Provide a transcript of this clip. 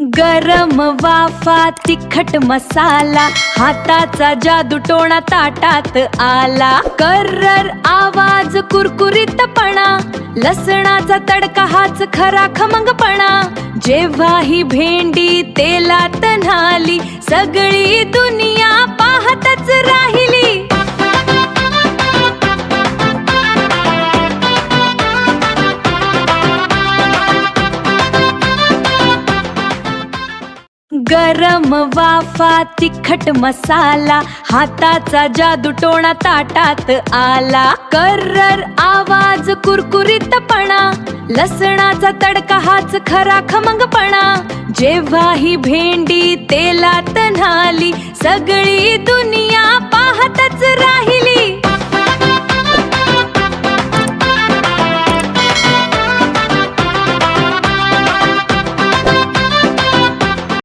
गरम वाफा तिखट मसाला, हाताचा जादू टोणा ताटात आला. कर्रर आवाज कुरकुरीतपणा, लसणाचा तडका हाच खरा खमंगपणा. जेव्हा ही भेंडी तेलात न्हाली, सगळी दुनिया पाहतच राहिली. गरम वाफा तिखट मसाला, हाताचा जादू टोणा ताटात आला. कर्रर आवाज कुरकुरीतपणा, लसणाचा तडका हाच खरा खमंगपणा. जेव्हा ही भेंडी तेलात न्हाली, सगळी दुनिया पाहतच राहिली.